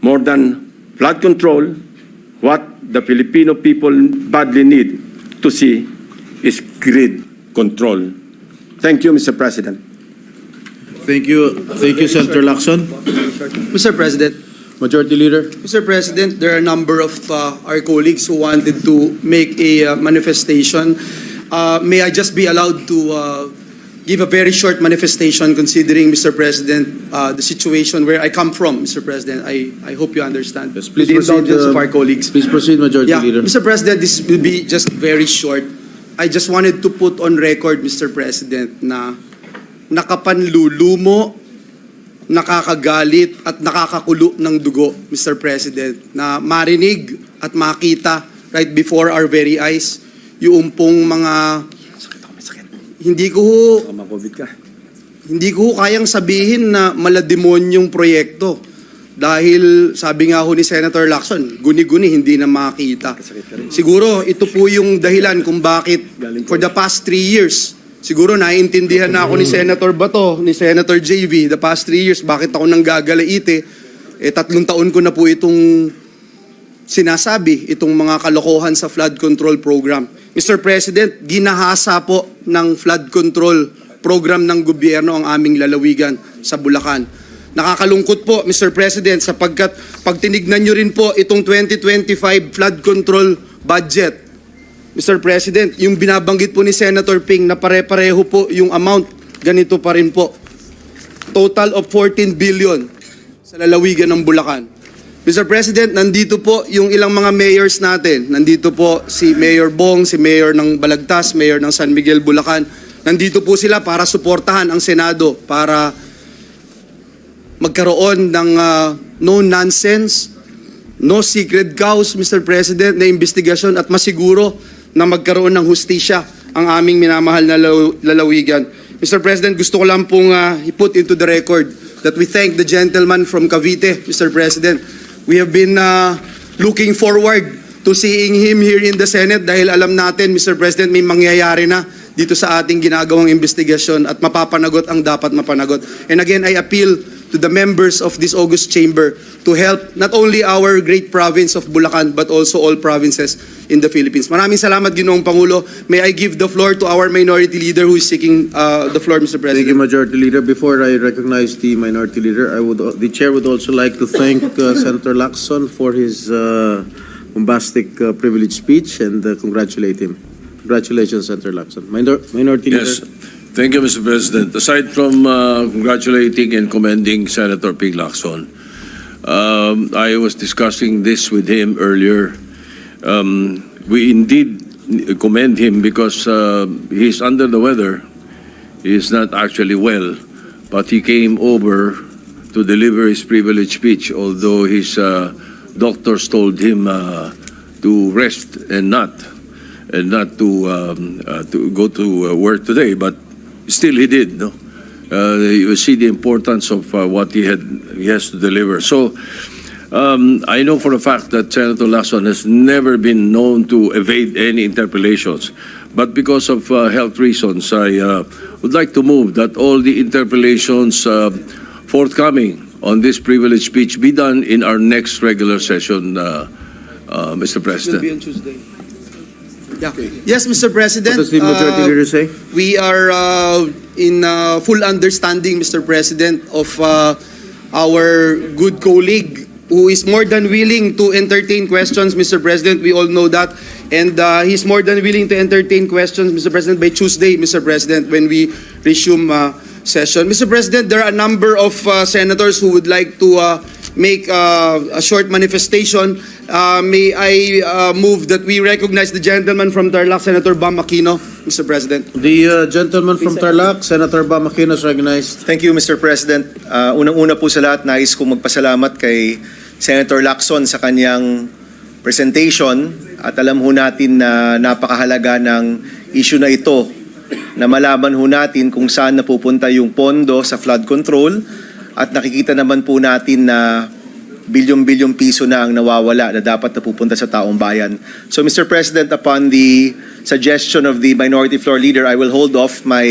More than flood control, what the Filipino people badly need to see is grid control. Thank you, Mr. President. Thank you, Senator Lacson. Mr. President, Majority Leader. Mr. President, there are a number of our colleagues who wanted to make a manifestation. May I just be allowed to give a very short manifestation considering, Mr. President, the situation where I come from, Mr. President. I hope you understand. Yes, please With the proceed, indulgence of our colleagues. Please proceed, Majority Yeah, Leader. Mr. President, this will be just very short. I just wanted to put on record, Mr. President, na nakapanlulumo, nakakagalit at nakakakulo ng dugo, Mr. President, na marinig at makita right before our very eyes yung pong mga hindi ko kayang sabihin na malademonyong proyekto dahil sabi nga ho ni Senator Lacson, guni-guni hindi na makita. Siguro ito po yung dahilan kung bakit for the past 3 years siguro naiintindihan na ako ni Senator Bato, ni Senator JV, the past 3 years, bakit ako nanggagalaite. 3 taon ko na po itong sinasabi, itong mga kalokohan sa flood control program. Mr. President, ginahasa po ng flood control program ng gobyerno ang aming lalawigan sa Bulacan. Nakakalungkot po, Mr. President, sapagkat pag tinignan nyo rin po itong 2025 flood control budget, Mr. President, yung binabanggit po ni Senator Ping na pare-pareho po yung amount, ganito pa rin po. Total of 14 billion sa lalawigan ng Bulacan. Mr. President, nandito po yung ilang mga mayors natin. Nandito po si Mayor Bong, si Mayor ng Balagtas, Mayor ng San Miguel, Bulacan. Nandito po sila para suportahan ang Senado, para magkaroon ng no nonsense, no secret cows, Mr. President, na investigasyon at masiguro na magkaroon ng hustisya ang aming minamahal na lalawigan. Mr. President, gusto ko lang pong i-put into the record that we thank the gentleman from Cavite, Mr. President. We have been looking forward to seeing him here in the Senate dahil alam natin, Mr. President, may mangyayari na dito sa ating ginagawang investigasyon at mapapanagot ang dapat mapanagot. And again, I appeal to the members of this august chamber to help not only our great province of Bulacan but also all provinces in the Philippines. Maraming salamat, Ginoong Pangulo. May I give the floor to our minority leader who is seeking the floor, Mr. President. Thank you, Majority Leader. Before I recognize the Minority Leader, the Chair would also like to thank Senator Lacson for his bombastic privilege speech and congratulate him. Congratulations, Senator Lacson. Minority Leader. Yes. Thank you, Mr. President. Aside from congratulating and commending Senator Ping Lacson, I was discussing this with him earlier. We indeed commend him because he's under the weather. He is not actually well, but he came over to deliver his privilege speech, although his doctors told him to rest and not to go to work today, but still he did, no? You see the importance of what he has to deliver. So I know for a fact that Senator Lacson has never been known to evade any interpellations. But because of health reasons, I would like to move that all the interpellations forthcoming on this privilege speech be done in our next regular session, Mr. President. It will be on Tuesday. Yeah. Yes, Mr. President. What does the Majority Leader say? We are in full understanding, Mr. President, of our good colleague who is more than willing to entertain questions, Mr. President. We all know that. And he's more than willing to entertain questions, Mr. President, by Tuesday, Mr. President, when we resume session. Mr. President, there are a number of senators who would like to make a short manifestation. May I move that we recognize the gentleman from Tarlac, Senator Bam Aquino, Mr. President. The gentleman from Tarlac, Senator Bam Aquino, is recognized. Thank you, Mr. President. Unang-una po sa lahat, nais kong magpasalamat kay Senator Lacson sa kanyang presentation at alam ho natin na napakahalaga ng issue na ito na malaman ho natin kung saan napupunta yung pondo sa flood control at nakikita naman po natin na bilyon-bilyong piso na ang nawawala na dapat napupunta sa taong bayan. So Mr. President, upon the suggestion of the Minority Floor Leader, I will hold off my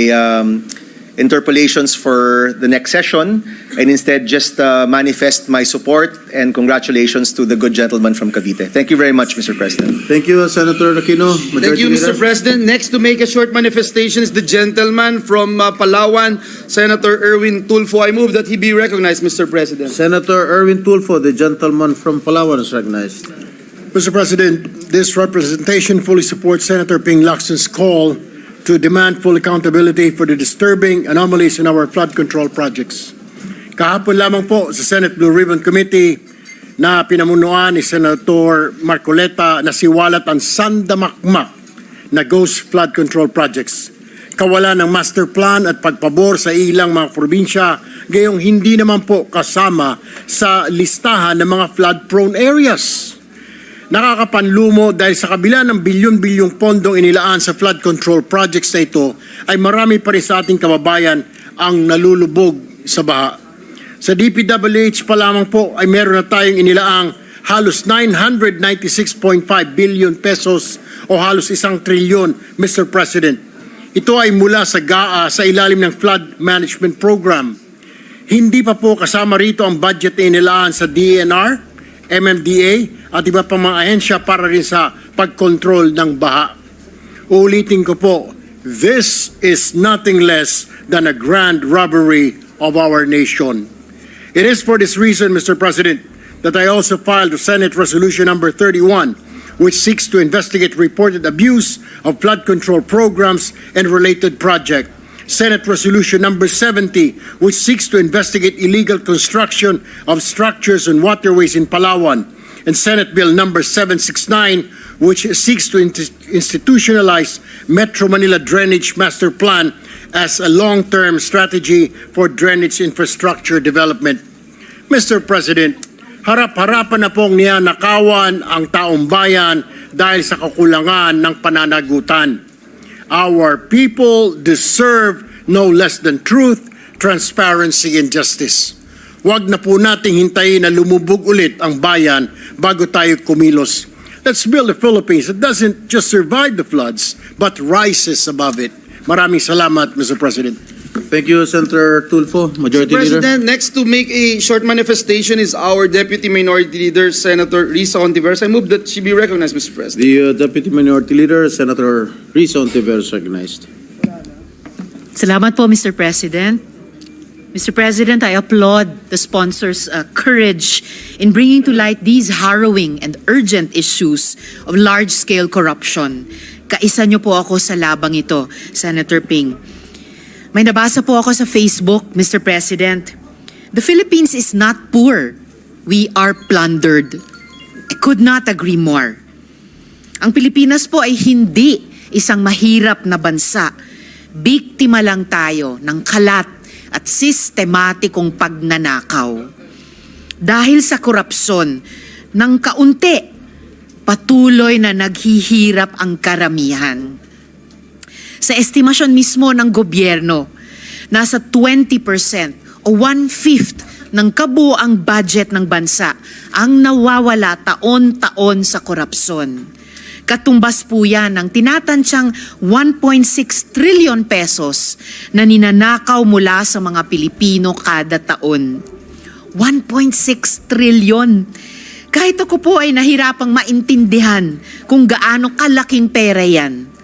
interpolations for the next session and instead just manifest my support and congratulations to the good gentleman from Cavite. Thank you very much, Mr. President. Thank you, Senator Aquino. Thank you, Mr. Leader. President. Next to make a short manifestation is the gentleman from Palawan, Senator Erwin Tulfo. I move that he be recognized, Mr. President. Senator Erwin Tulfo, the gentleman from Palawan, is recognized. Mr. President, this representation fully supports Senator Ping Lacson's call to demand full accountability for the disturbing anomalies in our flood control projects. Kahapon lamang po sa Senate Blue Ribbon Committee na pinamunuan ni Senator Marcoleta na siwalat ang sandamakmak na ghost flood control projects. Kawalan ng master plan at pagpabor sa ilang mga probinsya, gayong hindi naman po kasama sa listahan ng mga flood-prone areas. Nakakapanlumo dahil sa kabila ng bilyon-bilyong pondong inilaan sa flood control projects na ito, ay marami pa rin sa ating kababayan ang nalulubog sa baha. Sa DPWH pa lamang po ay meron na tayong inilaang halos 996.5 billion pesos o halos 1 trilyon, Mr. President. Ito ay mula sa GAA sa ilalim ng Flood Management Program. Hindi pa po kasama rito ang budget na inilaan sa DNR, MMDA at iba pang mga ahensya para rin sa pagkontrol ng baha. Uulitin ko po, this is nothing less than a grand robbery of our nation. It is for this reason, Mr. President, that I also filed the Senate Resolution number 31, which seeks to investigate reported abuse of flood control programs and related projects. Senate Resolution number 70, which seeks to investigate illegal construction of structures and waterways in Palawan, and Senate Bill number 769, which seeks to institutionalize Metro Manila Drainage Master Plan as a long-term strategy for drainage infrastructure development. Mr. President, harap-harapan na pong niyanakawan ang taong bayan dahil sa kakulangan ng pananagutan. Our people deserve no less than truth, transparency, and justice. Huwag na po nating hintayin na lumubog ulit ang bayan bago tayo kumilos. Let's build a Philippines that doesn't just survive the floods, but rises above it. Maraming salamat, Mr. President. Thank you, Senator Tulfo. Majority Leader. President, next to make a short manifestation is our Deputy Minority Leader, Senator Risa Hontiveros. I move that she be recognized, Mr. President. The Deputy Minority Leader, Senator Risa Hontiveros, recognized. Salamat po, Mr. President. Mr. President, I applaud the sponsors' courage in bringing to light these harrowing and urgent issues of large-scale corruption. Kaisa niyo po ako sa labang ito, Senator Ping. May nabasa po ako sa Facebook, Mr. President. The Philippines is not poor. We are plundered. I could not agree more. Ang Pilipinas po ay hindi isang mahirap na bansa. Biktima lang tayo ng kalat at sistematikong pagnanakaw. Dahil sa korupsyon, ng kaunti, patuloy na naghihirap ang karamihan. Sa estimasyon mismo ng gobyerno, nasa 20% o 1/5 ng kabuoang budget ng bansa ang nawawala taon-taon sa korupsyon. Katumbas po yan ng tinatansyang 1.6 trillion pesos na ninanakaw mula sa mga Pilipino kada taon. 1.6 trillion. Kahit ako po ay nahirapang maintindihan kung gaano kalaking pera yan.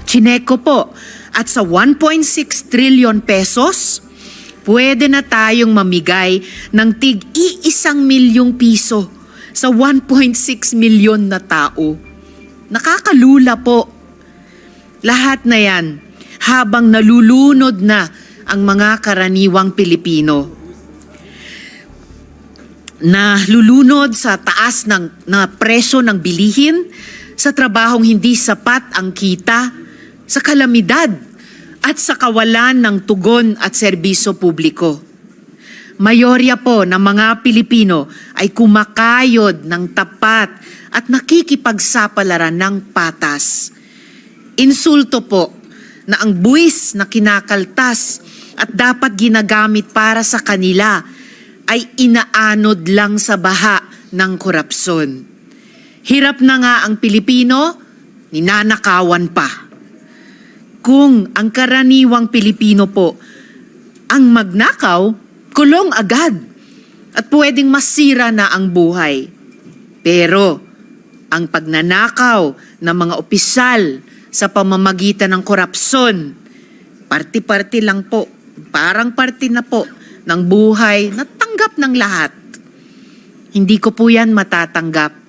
Chineko po, at sa 1.6 trillion pesos, pwede na tayong mamigay ng tig-1 milyong piso sa 1.6 milyon na tao. Nakakalula po. Lahat na yan habang nalulunod na ang mga karaniwang Pilipino. Nalulunod sa taas na presyo ng bilihin, sa trabahong hindi sapat ang kita, sa kalamidad at sa kawalan ng tugon at serbisyo publiko. Mayorya po ng mga Pilipino ay kumakayod ng tapat at nakikipagsapalaran ng patas. Insulto po na ang buwis na kinakaltas at dapat ginagamit para sa kanila ay inaanod lang sa baha ng korupsyon. Hirap na nga ang Pilipino, ninanakawan pa. Kung ang karaniwang Pilipino po Ang magnakaw, kulong agad at pwedeng masira na ang buhay. Pero ang pagnanakaw ng mga opisyal sa pamamagitan ng korupsyon, parti-parti lang po, parang parti na po ng buhay na tanggap ng lahat. Hindi ko po yan matatanggap.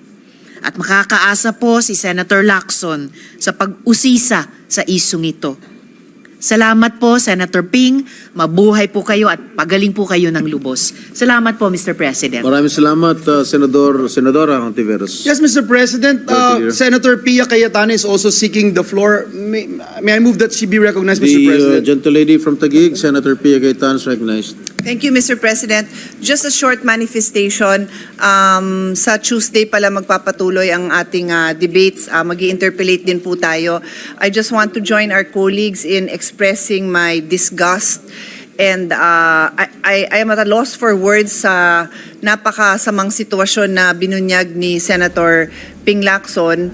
At makakaasa po si Senator Lacson sa pag-usisa sa isyung ito. Salamat po, Senator Ping. Mabuhay po kayo at pagaling po kayo ng lubos. Salamat po, Mr. President. Maraming salamat, Senadora Hontiveros. Yes, Mr. President, Senator Pia Cayetano is also seeking the floor. May I move that she be recognized, Mr. The President? gentlelady from Taguig, Senator Pia Cayetano, is recognized. Thank you, Mr. President. Just a short manifestation. Sa Tuesday pala magpapatuloy ang ating debates. Mag-i-interpellate din po tayo. I just want to join our colleagues in expressing my disgust and I am at a loss for words sa napakasamang sitwasyon na binunyag ni Senator Ping Lacson.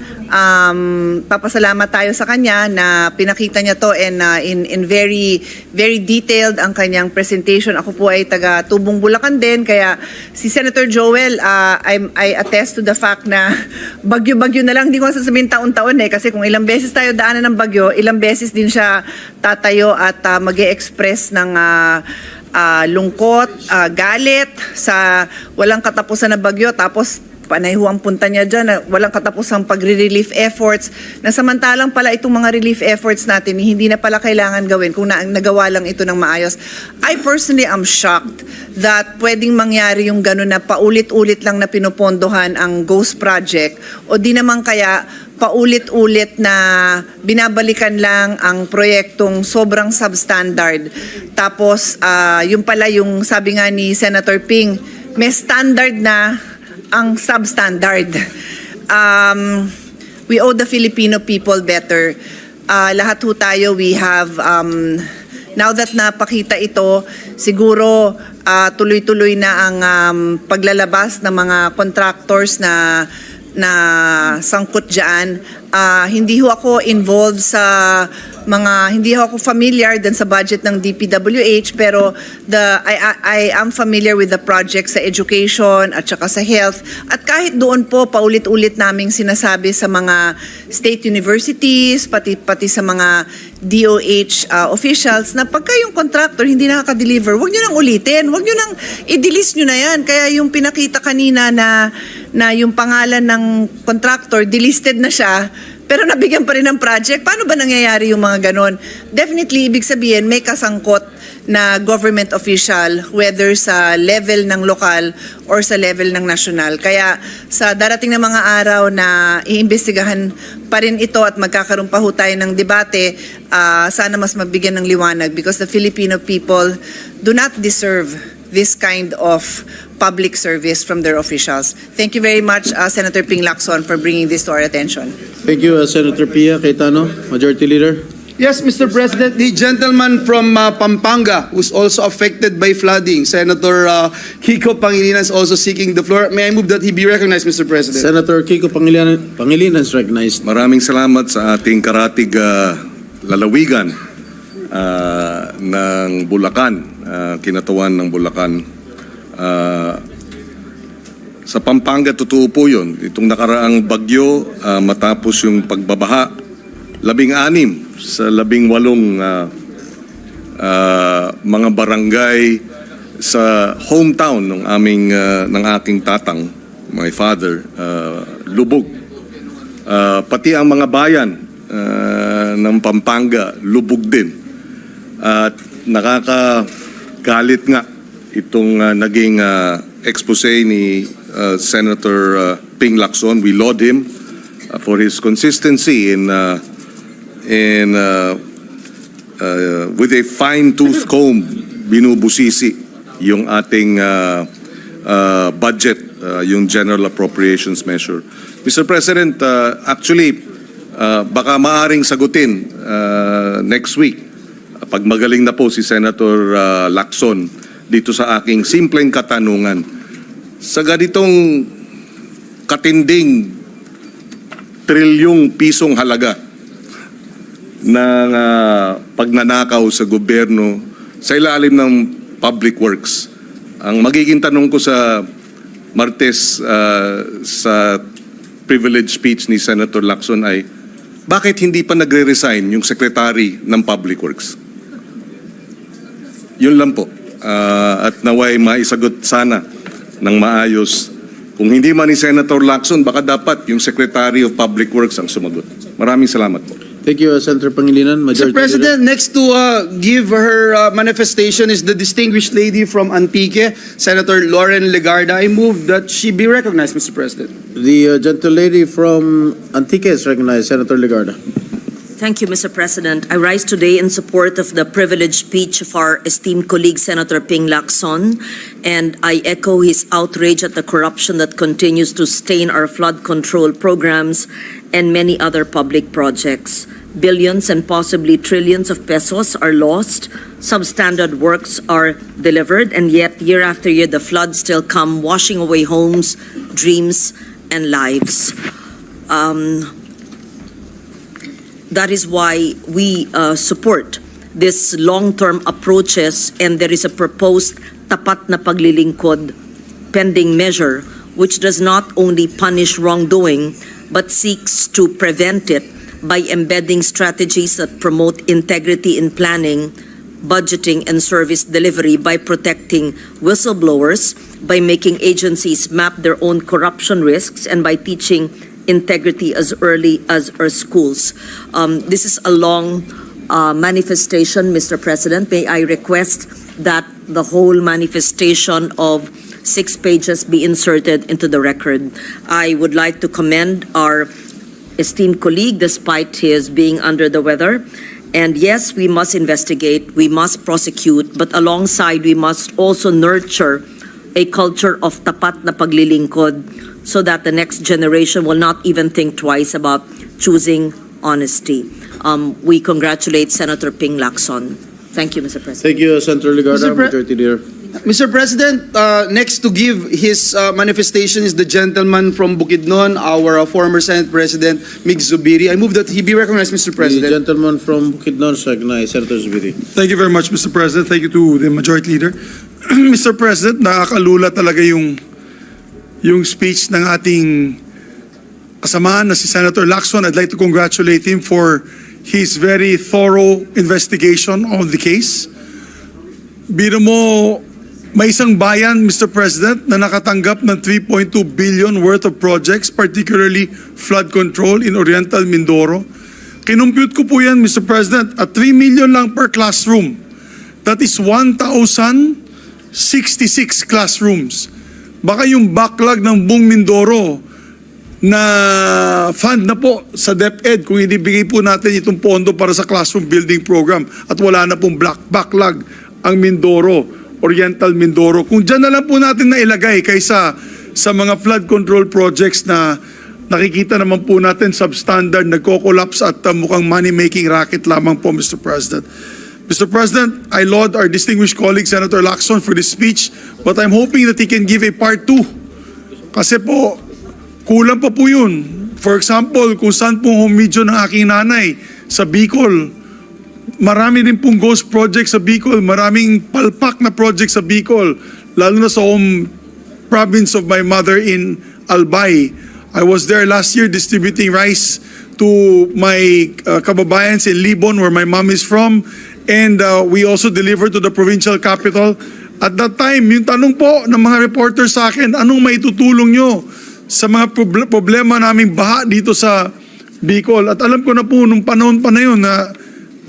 Papasalamat tayo sa kanya na pinakita niya to and in very very detailed ang kanyang presentation. Ako po ay taga Tubong Bulacan din, kaya si Senator Joel, I attest to the fact na bagyo-bagyo na lang, hindi ko sasabihin taon-taon kasi kung ilang beses tayo daanan ng bagyo, ilang beses din siya tatayo at mag-e-express ng lungkot, galit sa walang katapusan na bagyo, tapos panay ho ang punta niya dyan na walang katapusang pagre-relief efforts, na samantalang pala itong mga relief efforts natin hindi na pala kailangan gawin kung nagawa lang ito ng maayos. I personally am shocked that pwedeng mangyari yung gano'n na paulit-ulit lang na pinupondohan ang Ghost Project, o di naman kaya paulit-ulit na binabalikan lang ang proyektong sobrang substandard. Tapos yung pala yung sabi nga ni Senator Ping, may standard na ang substandard. We owe the Filipino people better. Lahat ho tayo, we have, now that napakita ito, siguro tuloy-tuloy na ang paglalabas ng mga contractors na sangkot dyan. Hindi ho ako involved sa hindi ho ako familiar din sa budget ng DPWH, pero I am familiar with the project sa education at saka sa health. At kahit doon po, paulit-ulit naming sinasabi sa mga state universities, pati sa mga DOH officials, na pagka yung contractor hindi nakaka-deliver, huwag nyo nang ulitin, huwag nyo nang i-delist nyo na yan. Kaya yung pinakita kanina na yung pangalan ng contractor, delisted na siya, pero nabigyan pa rin ng project. Paano ba nangyayari yung mga ganon? Definitely, ibig sabihin, may kasangkot na government official, whether sa level ng lokal or sa level ng national. Kaya sa darating na mga araw na iimbestigahan pa rin ito at magkakaroon pa ho tayo ng debate, sana mas mabigyan ng liwanag, because the Filipino people do not deserve this kind of public service from their officials. Thank you very much, Senator Ping Lacson, for bringing this to our attention. Thank you, Senator Pia Cayetano, Majority Leader. Yes, Mr. President, the gentleman from Pampanga who's also affected by flooding, Senator Kiko Pangilinan, is also seeking the floor. May I move that he be recognized, Mr. President? Senator Kiko Pangilinan is recognized. Maraming salamat sa ating karatig lalawigan ng Bulacan, kinatawan ng Bulacan. Sa Pampanga, totoo po yun. Itong nakaraang bagyo, matapos yung pagbabaha, 16 sa 18 mga barangay sa hometown ng aking tatang, my father, lubog. Pati ang mga bayan ng Pampanga, lubog din. At nakakagalit nga itong naging expose ni Senator Ping Lacson. We laud him for his consistency in with a fine-tooth comb binubusisi yung ating budget, yung General Appropriations Measure. Mr. President, actually, baka maaring sagutin next week, pag magaling na po si Senator Lacson, dito sa aking simpleng katanungan. Sa ganitong katinding trilyong pisong halaga ng pagnanakaw sa gobyerno sa ilalim ng Public Works. Ang magiging tanong ko sa Martes sa privilege speech ni Senator Lacson ay, bakit hindi pa nagre-resign yung Secretary ng Public Works? Yun lang po. At naway maisagot sana ng maayos. Kung hindi man ni Senator Lacson, baka dapat yung Secretary of Public Works ang sumagot. Maraming salamat po. Thank you, Senator Pangilinan. Mr. Majority President, next to give her manifestation is the distinguished lady from Antique, Senator Lauren Legarda. I move that she be recognized, Mr. President. Leader. The gentle lady from Antique is recognized, Senator Legarda. Thank you, Mr. President. I rise today in support of the privileged speech of our esteemed colleague, Senator Ping Lacson, and I echo his outrage at the corruption that continues to stain our flood control programs and many other public projects. Billions and possibly trillions of pesos are lost, substandard works are delivered, and yet year after year the floods still come washing away homes, dreams, and lives. That is why we support this long-term approaches, and there is a proposed tapat na paglilingkod pending measure which does not only punish wrongdoing but seeks to prevent it by embedding strategies that promote integrity in planning, budgeting, and service delivery, by protecting whistleblowers, by making agencies map their own corruption risks, and by teaching integrity as early as our schools. This is a long manifestation, Mr. President. May I request that the whole manifestation of 6 pages be inserted into the record. I would like to commend our esteemed colleague despite his being under the weather. And yes, we must investigate, we must prosecute, but alongside we must also nurture a culture of tapat na paglilingkod so that the next generation will not even think twice about choosing honesty. We congratulate Senator Ping Lacson. Thank you, Mr. President. Thank you, Senator Legarda. Majority Leader. Mr. President, next to give his manifestation is the gentleman from Bukidnon, our former Senate President, Mig Zubiri. I move that he be recognized, Mr. The President. gentleman from Bukidnon is recognized, Senator Zubiri. Thank you very much, Mr. President. Thank you to the Majority Leader. Mr. President, nakakalula talaga yung speech ng ating kasamahan na si Senator Lacson. I'd like to congratulate him for his very thorough investigation of the case. Biro mo, may isang bayan, Mr. President, na nakatanggap ng 3.2 billion worth of projects, particularly flood control in Oriental Mindoro. Kinumpute ko po yan, Mr. President, at 3 million lang per classroom. That is 1,066 classrooms. Baka yung backlog ng buong Mindoro na fund na po sa DepEd kung hindi bigay po natin itong pondo para sa classroom building program at wala na pong backlog ang Mindoro, Oriental Mindoro. Kung dyan na lang po natin nailagay kaysa sa mga flood control projects na nakikita naman po natin substandard, nagko-collapse at mukhang money-making racket lamang po, Mr. President. Mr. President, I laud our distinguished colleague, Senator Lacson, for this speech, but I'm hoping that he can give a part 2. Kasi po, kulang pa po yun. For example, kung saan pong home video ng aking nanay sa Bicol, marami din pong ghost project sa Bicol, maraming palpak na project sa Bicol, lalo na sa home province of my mother in Albay. I was there last year distributing rice to my kababayans in Libon, where my mom is from, and we also delivered to the provincial capital. At that time, yung tanong po ng mga reporters sa akin, anong maitutulong nyo sa mga problema naming baha dito sa Bicol? At alam ko na po nung panahon pa na yun na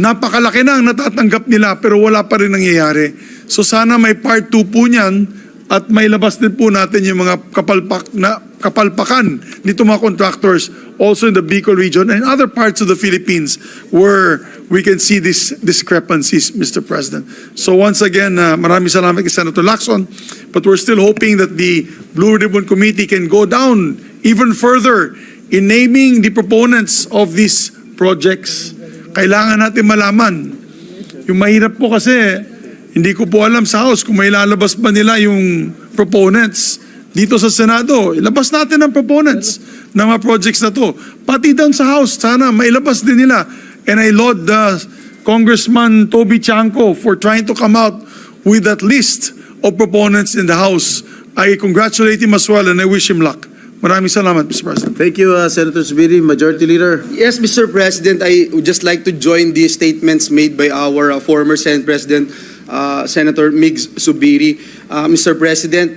napakalaki na ang natatanggap nila pero wala pa rin nangyayari. So sana may part 2 po niyan at may labas din po natin yung mga kapalpakan nito mga contractors also in the Bicol region and other parts of the Philippines where we can see these discrepancies, Mr. President. So once again, maraming salamat kay Senator Lacson, but we're still hoping that the Blue Ribbon Committee can go down even further in naming the proponents of these projects. Kailangan natin malaman. Yung mahirap po kasi, hindi ko po alam sa House kung may lalabas ba nila yung proponents. Dito sa Senado, ilabas natin ang proponents ng mga projects na to. Pati doon sa House, sana mailabas din nila. And I laud Congressman Toby Chanco for trying to come out with that list of proponents in the House. I congratulate him as well and I wish him luck. Maraming salamat, Mr. President. Thank you, Senator Zubiri. Majority Leader. Yes, Mr. President, I would just like to join the statements made by our former Senate President, Senator Migs Zubiri. Mr. President,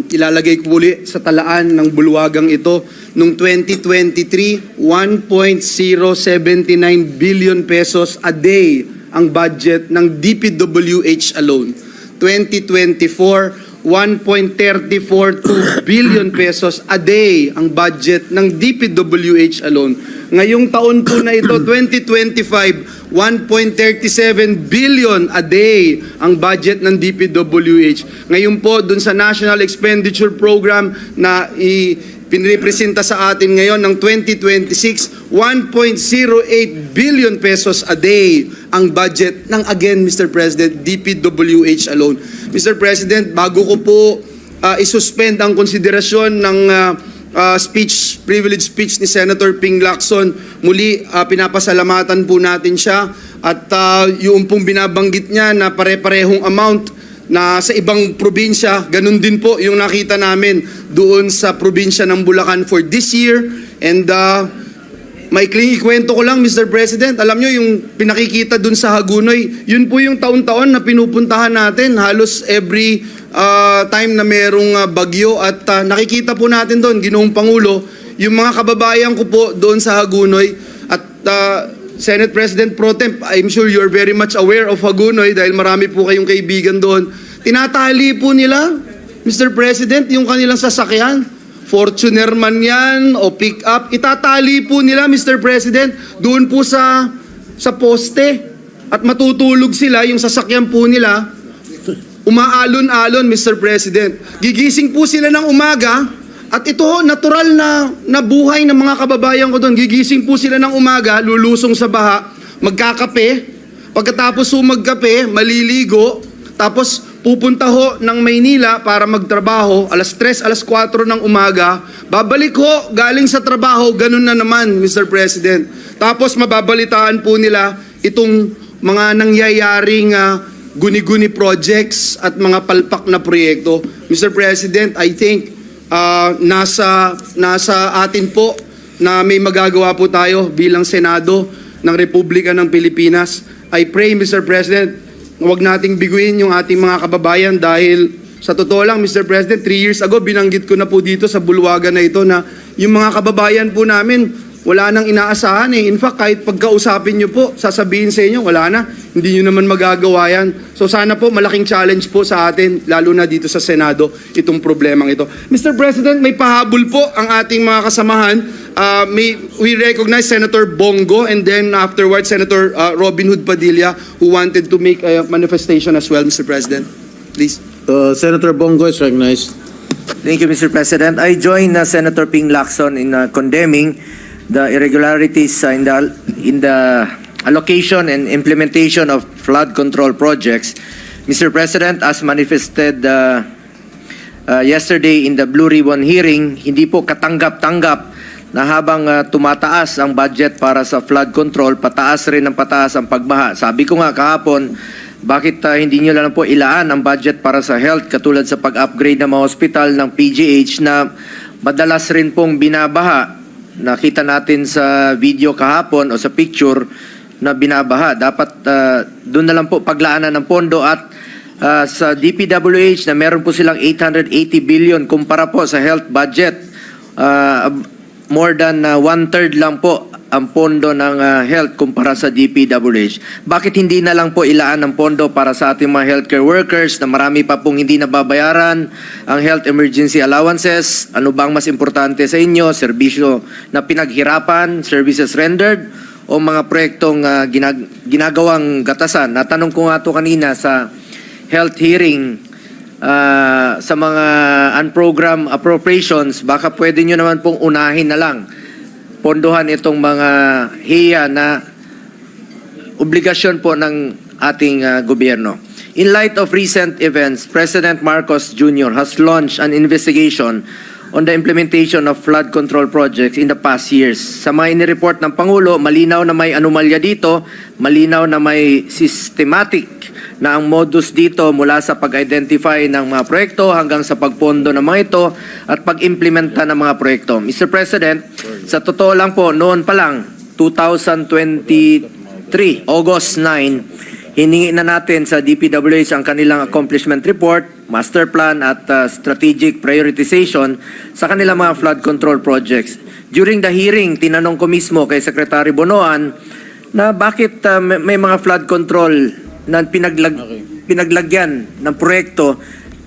ilalagay ko uli sa talaan ng bulwagang ito. Noong 2023, 1.079 billion pesos a day ang budget ng DPWH alone. 2024, 1.342 billion pesos a day ang budget ng DPWH alone. Ngayong taon po na ito, 2025, 1.37 billion a day ang budget ng DPWH. Ngayon po, dun sa National Expenditure Program na pinrepresenta sa atin ngayon ng 2026, 1.08 billion pesos a day ang budget ng, again, Mr. President, DPWH alone. Mr. President, bago ko po isuspend ang konsiderasyon ng privilege speech ni Senator Ping Lacson, muli pinapasalamatan po natin siya at yung pong binabanggit niya na pare-parehong amount na sa ibang probinsya, ganun din po yung nakita namin doon sa probinsya ng Bulacan for this year. And maikling ikwento ko lang, Mr. President, alam nyo yung pinakikita doon sa Hagunoy, yun po yung taon-taon na pinupuntahan natin, halos every time na merong bagyo at nakikita po natin doon, Ginoong Pangulo, yung mga kababayan ko po doon sa Hagunoy at Senate President Pro Temp, I'm sure you're very much aware of Hagunoy dahil marami po kayong kaibigan doon. Tinatali po nila, Mr. President, yung kanilang sasakyan. Fortuner man yan o pick-up, itatali po nila, Mr. President, doon po sa poste. At matutulog sila, yung sasakyan po nila, umaalon-alon, Mr. President. Gigising po sila ng umaga, at ito, natural na buhay ng mga kababayan ko doon. Gigising po sila ng umaga, lulusong sa baha, magkakape. Pagkatapos magkape, maliligo. Tapos pupunta ho ng Maynila para magtrabaho. Alas 3, alas 4 ng umaga. Babalik ho, galing sa trabaho. Ganun na naman, Mr. President. Tapos mababalitaan po nila itong mga nangyayaring guni-guni projects at mga palpak na proyekto. Mr. President, I think nasa atin po na may magagawa po tayo bilang Senado ng Republika ng Pilipinas. I pray, Mr. President, huwag nating biguin yung ating mga kababayan dahil sa totoo lang, Mr. President, 3 years ago, binanggit ko na po dito sa bulwagan na ito na yung mga kababayan po namin, wala nang inaasahan eh. In fact, kahit pagkausapin nyo po, sasabihin sa inyo, wala na. Hindi nyo naman magagawa yan. So sana po, malaking challenge po sa atin, lalo na dito sa Senado, itong problemang ito. Mr. President, may pahabol po ang ating mga kasamahan. We recognize Senator Bongo and then afterwards, Senator Robin Hood Padilla, who wanted to make a manifestation as well, Mr. President. Please. Senator Bongo is recognized. Thank you, Mr. President. I join Senator Ping Lacson in condemning the irregularities in the allocation and implementation of flood control projects. Mr. President, as manifested yesterday in the Blue Ribbon hearing, hindi po katanggap-tanggap na habang tumataas ang budget para sa flood control, pataas rin ang pataas ang pagbaha. Sabi ko nga kahapon, bakit hindi nyo lang po ilaan ang budget para sa health katulad sa pag-upgrade ng mga hospital ng PGH na madalas rin pong binabaha. Nakita natin sa video kahapon o sa picture na binabaha. Dapat doon na lang po paglaanan ng pondo at sa DPWH na meron po silang 880 billion kumpara po sa health budget. More than 1/3 lang po ang pondo ng health kumpara sa DPWH. Bakit hindi na lang po ilaan ng pondo para sa ating mga healthcare workers na marami pa pong hindi nababayaran ang health emergency allowances? Ano bang mas importante sa inyo? Serbisyo na pinaghirapan, services rendered, o mga proyektong ginagawang gatasan? Natanong ko nga ito kanina sa health hearing sa mga unprogrammed appropriations, baka pwede nyo naman pong unahin na lang pondohan itong mga hiya na obligasyon po ng ating gobyerno. In light of recent events, President Marcos Jr. has launched an investigation on the implementation of flood control projects in the past years. Sa mga inireport ng Pangulo, malinaw na may anomalya dito, malinaw na may systematic na ang modus dito mula sa pag-identify ng mga proyekto hanggang sa pagpondo ng mga ito at pag-implementa ng mga proyekto. Mr. President, sa totoo lang po, noon pa lang, 2023, August 9, hiningi na natin sa DPWH ang kanilang accomplishment report, master plan at strategic prioritization sa kanilang mga flood control projects. During the hearing, tinanong ko mismo kay Secretary Bonoan na bakit may mga flood control na pinaglagyan ng proyekto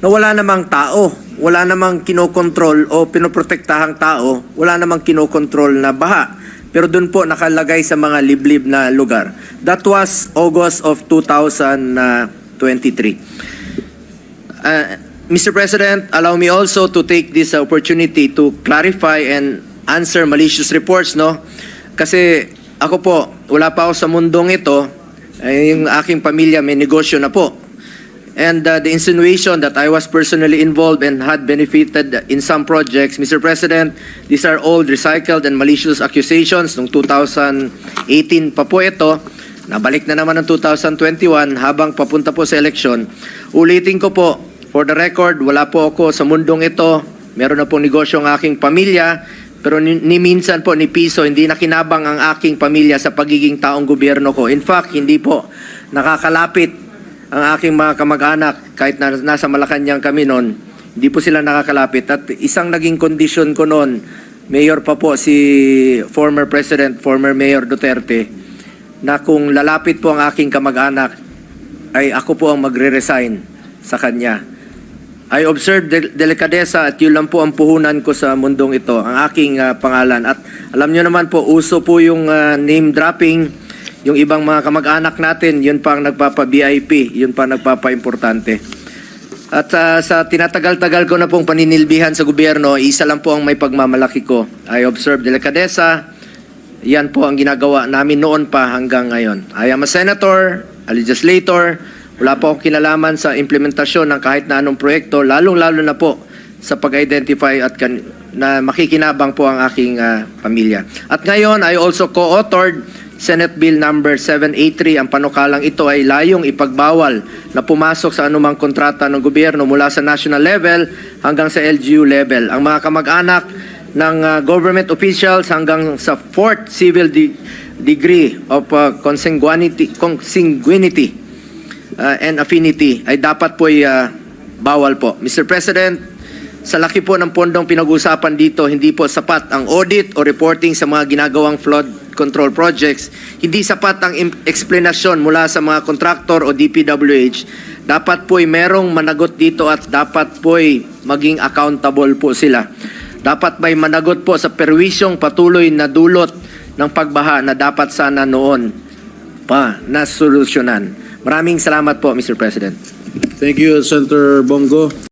na wala namang tao, wala namang kinokontrol o pinoprotektahang tao, wala namang kinokontrol na baha. Pero doon po nakalagay sa mga liblib na lugar. That was August of 2023. Mr. President, allow me also to take this opportunity to clarify and answer malicious reports, no? Kasi ako po, wala pa ako sa mundong ito, yung aking pamilya may negosyo na po. And the insinuation that I was personally involved and had benefited in some projects, Mr. President, these are old, recycled, and malicious accusations. Noong 2018 pa po ito, nabalik na naman ng 2021 habang papunta po sa eleksyon. Ulitin ko po, for the record, wala po ako sa mundong ito. Meron na po negosyo ang aking pamilya, pero ni minsan po, ni piso, hindi nakinabang ang aking pamilya sa pagiging taong gobyerno ko. In fact, hindi po nakakalapit ang aking mga kamag-anak, kahit na nasa Malacanang kami noon, hindi po sila nakakalapit. At isang naging kondisyon ko noon, Mayor pa po si former President, former Mayor Duterte, na kung lalapit po ang aking kamag-anak, ay ako po ang magre-resign sa kanya. I observed delikadesa at yun lang po ang puhunan ko sa mundong ito, ang aking pangalan. At alam nyo naman po, uso po yung name dropping. Yung ibang mga kamag-anak natin, yun pa ang nagpapa-VIP, yun pa ang nagpapa-importante. At sa tinatagal-tagal ko na pong paninilbihan sa gobyerno, isa lang po ang may pagmamalaki ko. I observe delikadesa, yan po ang ginagawa namin noon pa hanggang ngayon. I am a senator, a legislator, wala po akong kinalaman sa implementasyon ng kahit na anong proyekto, lalong-lalo na po sa pag-identify at na makikinabang po ang aking pamilya. At ngayon, I also co-authored Senate Bill number 783. Ang panukalang ito ay layong ipagbawal na pumasok sa anumang kontrata ng gobyerno mula sa national level hanggang sa LGU level. Ang mga kamag-anak ng government officials hanggang sa 4th civil degree of consanguinity and affinity ay dapat po bawal po. Mr. President, sa laki po ng pondong pinag-usapan dito, hindi po sapat ang audit o reporting sa mga ginagawang flood control projects. Hindi sapat ang explanation mula sa mga kontraktor o DPWH. Dapat po'y merong managot dito at dapat po'y maging accountable po sila. Dapat may managot po sa perwisyong patuloy na dulot ng pagbaha na dapat sana noon pa na solusyonan. Maraming salamat po, Mr. President. Thank you, Senator Bongo.